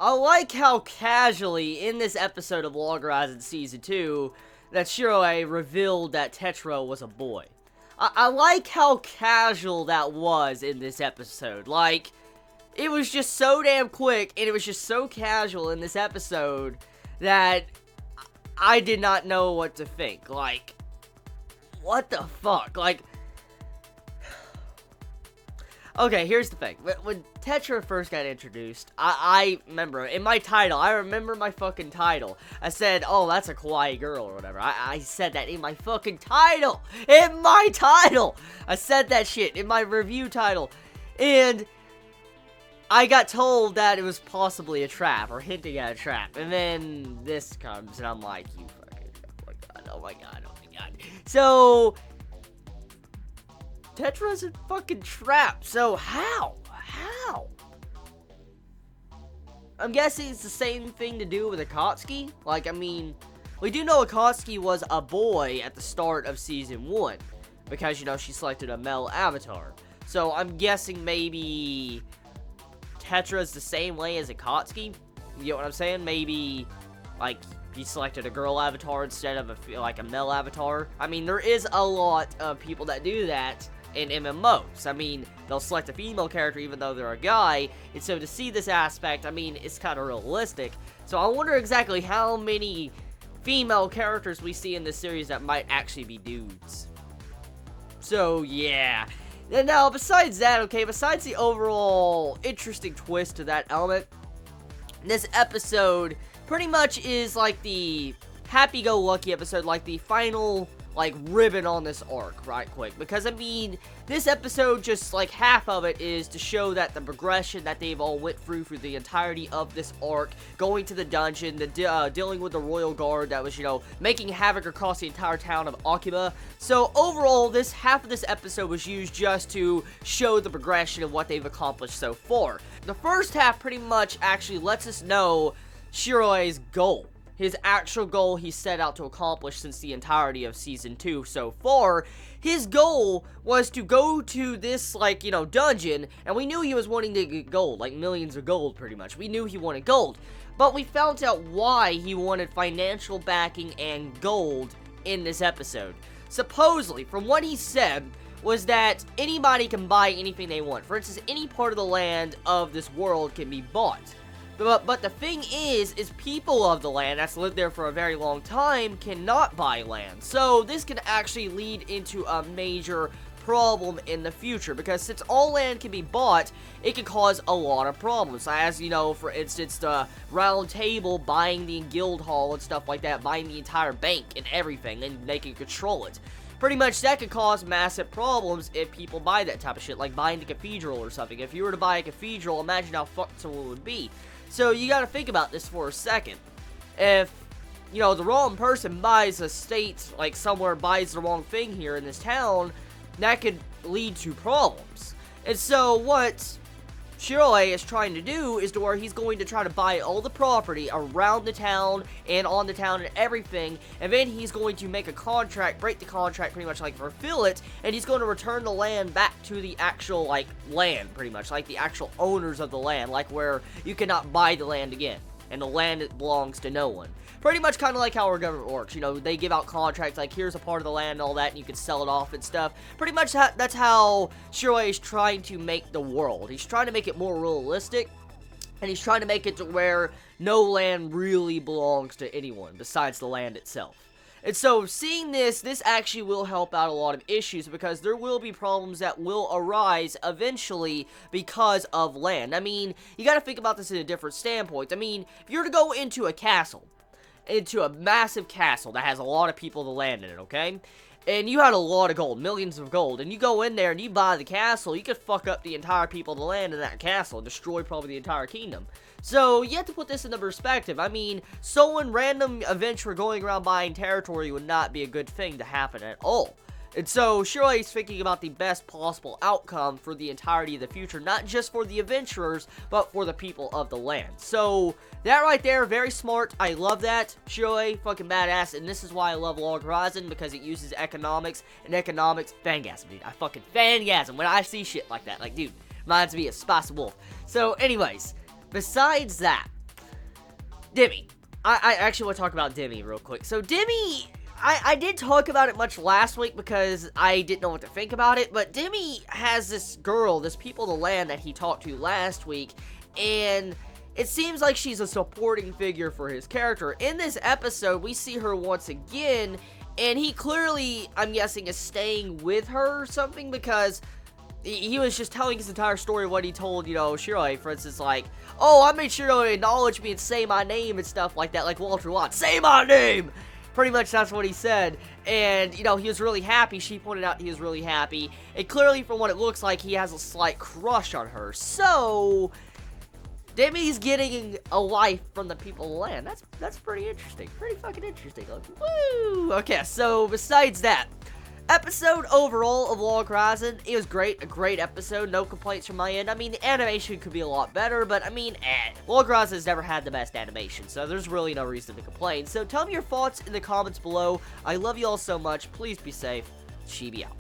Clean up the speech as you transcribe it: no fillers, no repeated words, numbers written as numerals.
I like how casually, in this episode of Log Horizon Season 2, that Shiroi revealed that Tetra was a boy. I like how casual that was in this episode. Like, it was just so damn quick, and it was just so casual in this episode that I did not know what to think. Like, what the fuck? Like, okay, here's the thing. When Tetra first got introduced, I remember, in my title, I remember my fucking title. I said, oh, that's a kawaii girl or whatever. I said that in my fucking title! In my title! I said that shit in my review title. And I got told that it was possibly a trap, or hinting at a trap. And then this comes, and I'm like, you fucking, oh my god, oh my god, oh my god. So, Tetra's a fucking trap, so how? How? I'm guessing it's the same thing to do with Akatsuki. Like, I mean, we do know Akatsuki was a boy at the start of Season 1. Because, you know, she selected a male avatar. So, I'm guessing maybe Tetra's the same way as Akatsuki. You get what I'm saying? Maybe, like, he selected a girl avatar instead of a male avatar. I mean, there is a lot of people that do that in MMOs. I mean, they'll select a female character even though they're a guy, and so to see this aspect, I mean, it's kind of realistic. So I wonder exactly how many female characters we see in this series that might actually be dudes. So, yeah. And now, besides that, okay, besides the overall interesting twist to that element, this episode pretty much is like the happy-go-lucky episode, like the final, like, ribbon on this arc, right quick. Because, I mean, this episode, just, like, half of it is to show that the progression that they've all went through the entirety of this arc, going to the dungeon, dealing with the royal guard that was, you know, making havoc across the entire town of Akiba. So, overall, this half of this episode was used just to show the progression of what they've accomplished so far. The first half pretty much actually lets us know Shiroi's goal. His actual goal he set out to accomplish since the entirety of Season 2 so far. His goal was to go to this, like, you know, dungeon, and we knew he was wanting to get gold, like millions of gold, pretty much. We knew he wanted gold, but we found out why he wanted financial backing and gold in this episode. Supposedly, from what he said, was that anybody can buy anything they want. For instance, any part of the land of this world can be bought. But the thing is people of the land that's lived there for a very long time cannot buy land. So this can actually lead into a major problem in the future, because since all land can be bought, it can cause a lot of problems. As you know, for instance, the round table buying the guild hall and stuff like that, buying the entire bank and everything, and they can control it. Pretty much that could cause massive problems if people buy that type of shit, like buying the cathedral or something. If you were to buy a cathedral, imagine how fucked someone would be. So you gotta think about this for a second. If, you know, the wrong person buys a state, like somewhere buys the wrong thing here in this town, that could lead to problems. And so what Shiroi is trying to do is to where he's going to try to buy all the property around the town and on the town and everything, and then he's going to make a contract, break the contract, pretty much like fulfill it, and he's going to return the land back to the actual, like, land, pretty much, like the actual owners of the land, like where you cannot buy the land again, and the land belongs to no one. Pretty much kind of like how our government works. You know, they give out contracts like, here's a part of the land and all that, and you can sell it off and stuff. Pretty much that's how Shiroi is trying to make the world. He's trying to make it more realistic, and he's trying to make it to where no land really belongs to anyone besides the land itself. And so, seeing this actually will help out a lot of issues, because there will be problems that will arise eventually because of land. I mean, you gotta think about this in a different standpoint. I mean, if you were to go into a castle, into a massive castle that has a lot of people to land in it, okay? And you had a lot of gold, millions of gold, and you go in there and you buy the castle, you could fuck up the entire people to land in that castle and destroy probably the entire kingdom. So, you have to put this into perspective. I mean, someone random adventurer going around buying territory would not be a good thing to happen at all. And so, Shiroi is thinking about the best possible outcome for the entirety of the future, not just for the adventurers, but for the people of the land. So, that right there, very smart. I love that. Shiroi, fucking badass, and this is why I love Log Horizon, because it uses economics, and economics, fangasm, dude. I fucking fangasm when I see shit like that. Like, dude, reminds me of Spice Wolf. So, anyways, besides that, Demi. I actually want to talk about Demi real quick. So Demi, I did talk about it much last week because I didn't know what to think about it, but Demi has this girl, this people of the land that he talked to last week, and it seems like she's a supporting figure for his character. In this episode, we see her once again, and he clearly, I'm guessing, is staying with her or something, because he was just telling his entire story of what he told, you know, Shiroi, for instance, like, oh, I made sure to acknowledge me and say my name and stuff like that, like Walter White, say my name! Pretty much that's what he said, and, you know, he was really happy. She pointed out he was really happy, and clearly, from what it looks like, he has a slight crush on her, so Demi's getting a wife from the people of the land. That's pretty interesting, pretty fucking interesting, like, woo! Okay, so, besides that, episode overall of Log Horizon, it was great, a great episode, no complaints from my end. I mean, the animation could be a lot better, but I mean, Log Horizon has never had the best animation, so there's really no reason to complain. So tell me your thoughts in the comments below. I love you all so much, please be safe, Chibi out.